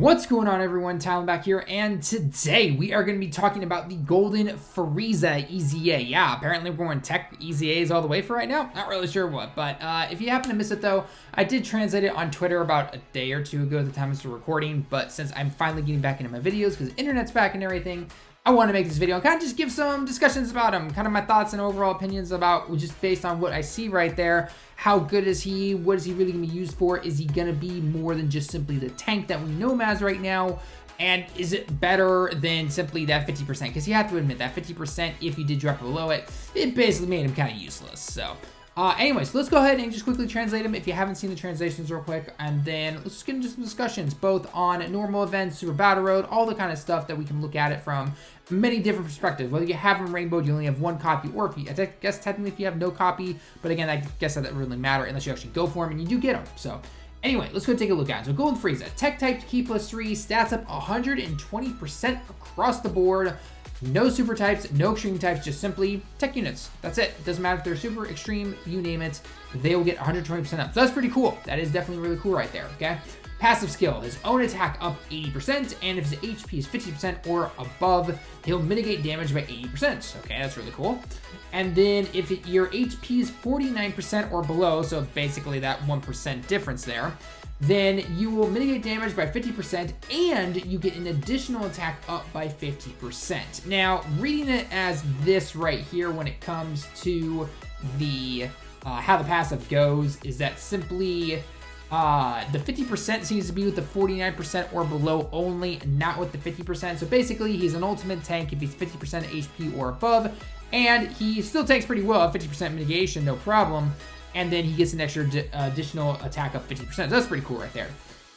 What's going on, everyone? Talon back here, and today we are going to be talking about the golden Frieza EZA. Yeah, apparently we're going tech EZAs all the way for right now. Not really sure what, but if you happen to miss it though, I did translate it on Twitter about a day or two ago at the time of the recording, but since I'm finally getting back into my videos because the internet's back and everything, I want to make this video and kind of just give some discussions about him, kind of my thoughts and overall opinions about just based on what I see right there. How good is he? What is he really going to be used for? Is he going to be more than just simply the tank that we know him as right now? And is it better than simply that 50%? Because you have to admit that 50%, if you did drop below it, it basically made him kind of useless. So anyways, let's go ahead and just quickly translate them if you haven't seen the translations real quick, and then let's just get into some discussions both on normal events, Super Battle Road, all the kind of stuff that we can look at it from many different perspectives. Whether you have them rainbowed, you only have one copy, or if you, I guess technically if you have no copy, but again, I guess that doesn't really matter unless you actually go for them and you do get them. So anyway, let's go take a look at it. So Golden Frieza, tech type key +3, stats up 120% across the board. No super types, no extreme types, just simply tech units. That's it. It doesn't matter if they're super, extreme, you name it, they will get 120% up. So that's pretty cool. That is definitely really cool right there, okay? Passive skill, his own attack up 80%, and if his HP is 50% or above, he'll mitigate damage by 80%. Okay, that's really cool. And then if your HP is 49% or below, so basically that 1% difference there, then you will mitigate damage by 50% and you get an additional attack up by 50%. Now, reading it as this right here when it comes to the how the passive goes is that simply the 50% seems to be with the 49% or below only, not with the 50%. So basically, he's an ultimate tank if he's 50% HP or above, and he still tanks pretty well at 50% mitigation, no problem. And then he gets an extra additional attack of 50%. So that's pretty cool right there.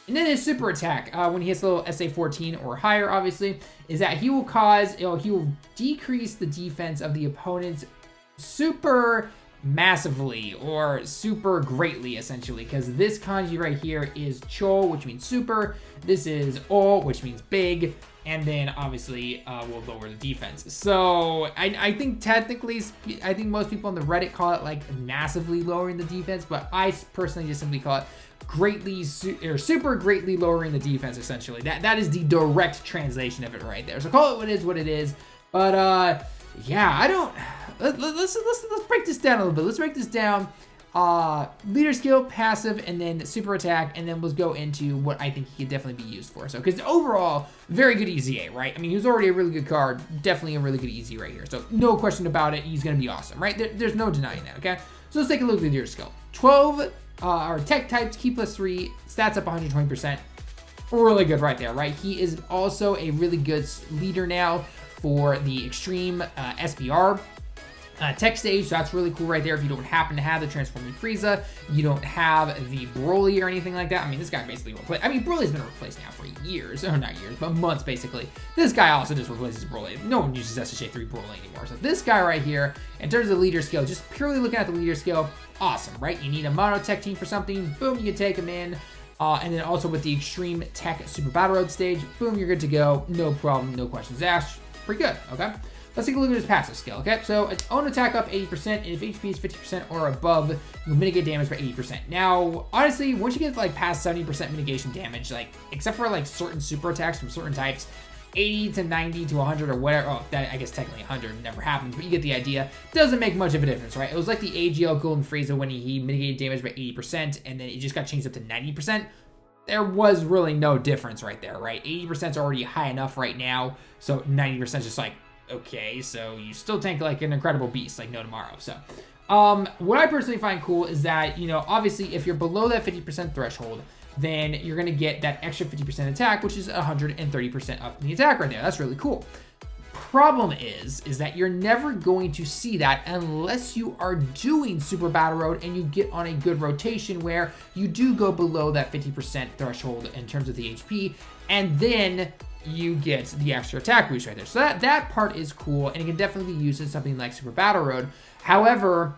And then his super attack, when he hits a little SA-14 or higher, obviously, is that he will cause, he will decrease the defense of the opponent's super massively or super greatly, essentially, because this kanji right here is Cho, which means super. This is O, which means big, and then obviously will lower the defense. So I think technically, I think most people on the Reddit call it like massively lowering the defense, but I personally just simply call it greatly or super greatly lowering the defense. Essentially, that is the direct translation of it right there. So call it what it is. But yeah, I don't. Let's break this down a little bit. Let's break this down. Leader skill, passive, and then super attack, and then we'll go into what I think he could definitely be used for. So, because overall, very good EZA, right? I mean, he was already a really good card, definitely a really good EZ right here. So, no question about it, he's going to be awesome, right? There's no denying that, okay? So, let's take a look at the leader skill. 12 are tech types, key +3, stats up 120%. Really good right there, right? He is also a really good leader now for the extreme SBR. Tech stage, so that's really cool right there. If you don't happen to have the transforming Frieza, you don't have the Broly or anything like that. I mean, this guy basically replaced. I mean, Broly's been replaced now for years, or not years, but months basically. This guy also just replaces Broly. No one uses SSJ3 Broly anymore. So this guy right here, in terms of leader skill, just purely looking at the leader skill, awesome, right? You need a mono tech team for something, boom, you can take him in. And then also with the extreme tech Super Battle Road stage, boom, you're good to go. No problem, no questions asked. Pretty good, okay? Let's take a look at his passive skill, okay? So, its own attack up 80%, and if HP is 50% or above, you'll mitigate damage by 80%. Now, honestly, once you get like past 70% mitigation damage, like, except for like certain super attacks from certain types, 80 to 90 to 100 or whatever, oh, that, I guess technically 100 never happens, but you get the idea. Doesn't make much of a difference, right? It was like the AGL Golden Frieza when he mitigated damage by 80%, and then it just got changed up to 90%. There was really no difference right there, right? 80% is already high enough right now, so 90% is just like, okay, so you still tank like an incredible beast, like no tomorrow. So, what I personally find cool is that, you know, obviously if you're below that 50% threshold, then you're going to get that extra 50% attack, which is 130% up in the attack right there. That's really cool. Problem is that you're never going to see that unless you are doing Super Battle Road and you get on a good rotation where you do go below that 50% threshold in terms of the HP, and then you get the extra attack boost right there. So that part is cool, and it can definitely be used in something like Super Battle Road. However,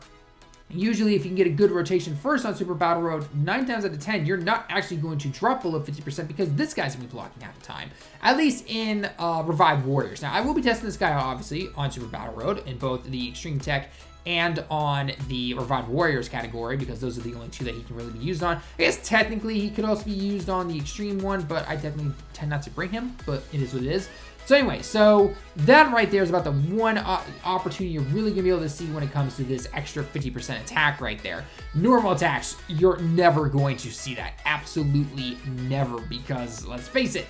usually if you can get a good rotation first on Super Battle Road, 9 times out of 10, you're not actually going to drop below 50% because this guy's going to be blocking half the time, at least in Revived Warriors. Now, I will be testing this guy out, obviously, on Super Battle Road in both the Extreme Tech and on the Revived Warriors category, because those are the only two that he can really be used on. I guess technically he could also be used on the Extreme one, but I definitely tend not to bring him, but it is what it is. So anyway, so that right there is about the one opportunity you're really going to be able to see when it comes to this extra 50% attack right there. Normal attacks, you're never going to see that. Absolutely never, because let's face it,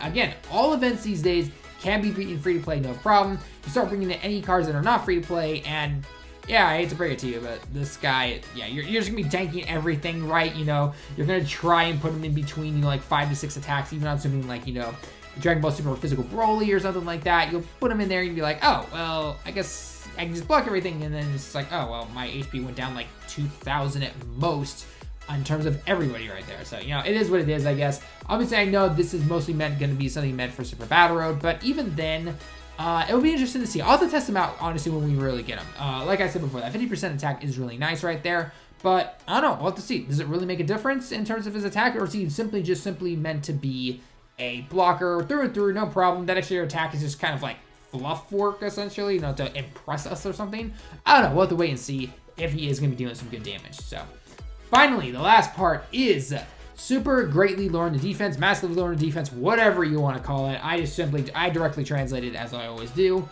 again, all events these days can be beaten free-to-play, no problem. You start bringing in any cards that are not free-to-play, and yeah, I hate to bring it to you, but this guy, yeah, you're just going to be tanking everything, right? You know, you're going to try and put him in between, you know, like 5 to 6 attacks, even on something like, you know, Dragon Ball Super Physical Broly or something like that. You'll put him in there and you'll be like, oh, well, I guess I can just block everything. And then it's like, oh, well, my HP went down like 2,000 at most in terms of everybody right there. So, you know, it is what it is, I guess. Obviously, I know this is mostly going to be something meant for Super Battle Road, but even then, it will be interesting to see. I'll have to test them out, honestly, when we really get them. Like I said before, that 50% attack is really nice right there. But I don't know. We'll have to see. Does it really make a difference in terms of his attack, or is he simply meant to be a blocker through and through, no problem? That extra attack is just kind of like fluff work, essentially, you know, to impress us or something. I don't know. We'll have to wait and see if he is going to be doing some good damage. So, finally, the last part is super greatly lowering the defense, massively lowering the defense, whatever you want to call it. I directly translate it as I always do.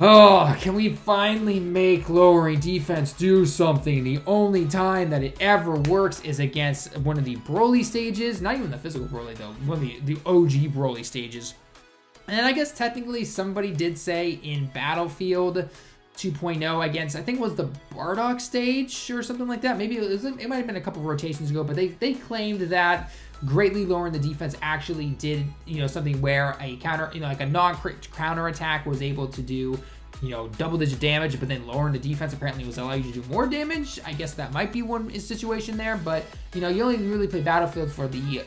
Oh, can we finally make lowering defense do something? The only time that it ever works is against one of the Broly stages. Not even the physical Broly, though. One of the OG Broly stages. And I guess technically somebody did say in Battlefield 2.0 against, I think it was the Bardock stage or something like that. Maybe it might have been a couple rotations ago, but they claimed that greatly lowering the defense actually did, you know, something where a counter, you know, like a non-crit counter attack was able to do, you know, double-digit damage, but then lowering the defense apparently was allow you to do more damage. I guess that might be one situation there, but, you know, you only really play Battlefield for the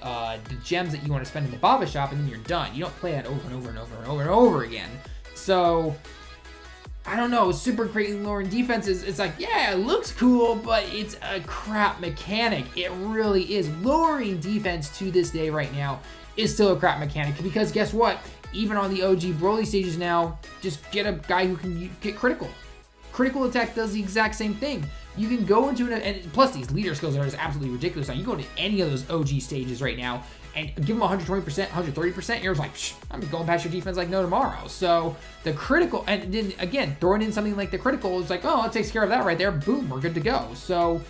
gems that you want to spend in the Baba Shop, and then you're done. You don't play that over and over and over and over and over again. So, I don't know, super greatly lowering defense it's like, yeah, it looks cool, but it's a crap mechanic. It really is. Lowering defense to this day right now is still a crap mechanic, because guess what? Even on the OG Broly stages now, just get a guy who can get critical. Critical attack does the exact same thing. You can go into it, and plus these leader skills are just absolutely ridiculous. Now, you go into any of those OG stages right now and give them 120%, 130%, you're like, I'm going past your defense like no tomorrow. So the critical, and then again, throwing in something like the critical is like, oh, it takes care of that right there. Boom, we're good to go. So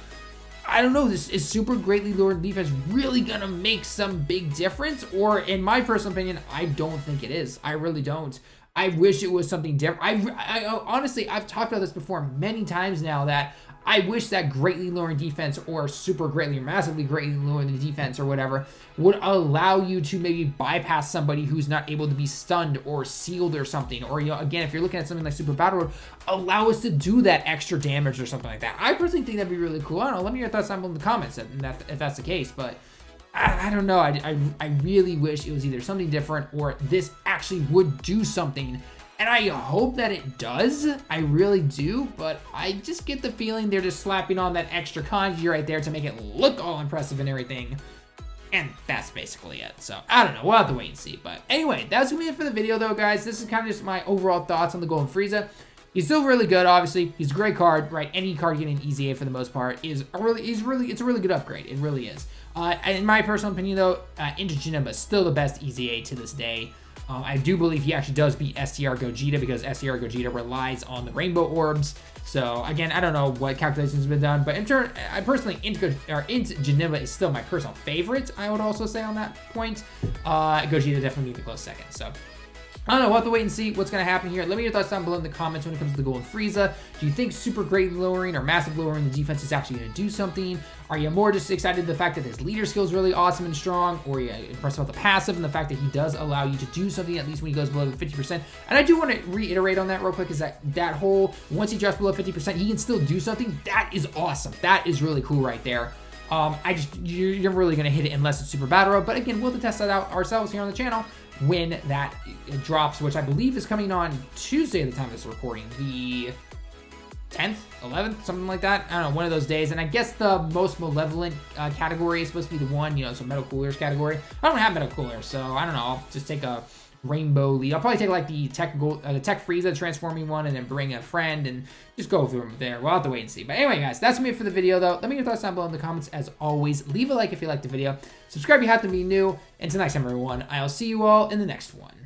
I don't know, this is super greatly lowered defense really gonna make some big difference? Or in my personal opinion, I don't think it is. I really don't. I wish it was something different. I honestly, I've talked about this before many times now, that I wish that greatly lowering defense, or super greatly or massively greatly lowering the defense or whatever, would allow you to maybe bypass somebody who's not able to be stunned or sealed or something. Or, you know, again, if you're looking at something like Super Battle Road, allow us to do that extra damage or something like that. I personally think that'd be really cool. I don't know, let me hear your thoughts down in the comments if that's the case, but I don't know. I really wish it was either something different or this actually would do something. And I hope that it does. I really do. But I just get the feeling they're just slapping on that extra kanji right there to make it look all impressive and everything. And that's basically it. So, I don't know. We'll have to wait and see. But anyway, that's going to be it for the video, though, guys. This is kind of just my overall thoughts on the Golden Frieza. He's still really good, obviously. He's a great card, right? Any card getting an EZA for the most part it's a really good upgrade. It really is. In my personal opinion, though, Ninja Janemba is still the best EZA to this day. I do believe he actually does beat STR Gogeta, because STR Gogeta relies on the Rainbow Orbs. So, again, I don't know what calculations have been done, but in turn, I personally, Ninja Janemba is still my personal favorite, I would also say on that point. Gogeta definitely be the close second, so I don't know, we'll have to wait and see what's going to happen here. Let me know your thoughts down below in the comments when it comes to the Golden Frieza. Do you think super great lowering or massive lowering the defense is actually going to do something? Are you more just excited the fact that his leader skill is really awesome and strong? Or are you impressed about the passive and the fact that he does allow you to do something at least when he goes below the 50%? And I do want to reiterate on that real quick, is that whole, once he drops below 50%, he can still do something. That is awesome. That is really cool right there. You're really going to hit it unless it's Super Battle Road. But again, we'll have to test that out ourselves here on the channel when that drops, which I believe is coming on Tuesday at the time of this recording. The 10th, 11th, something like that. I don't know, one of those days. And I guess the most malevolent category is supposed to be the one, you know, so metal coolers category. I don't have metal coolers, so I don't know. I'll just take a rainbow lead. I'll probably take like the tech Frieza transforming one and then bring a friend and just go through them there. We'll have to wait and see. But anyway, guys, that's me for the video, though. Let me know your thoughts down below in the comments. As always, leave a like if you liked the video. Subscribe if you happen to be new. Until next time, everyone, I'll see you all in the next one.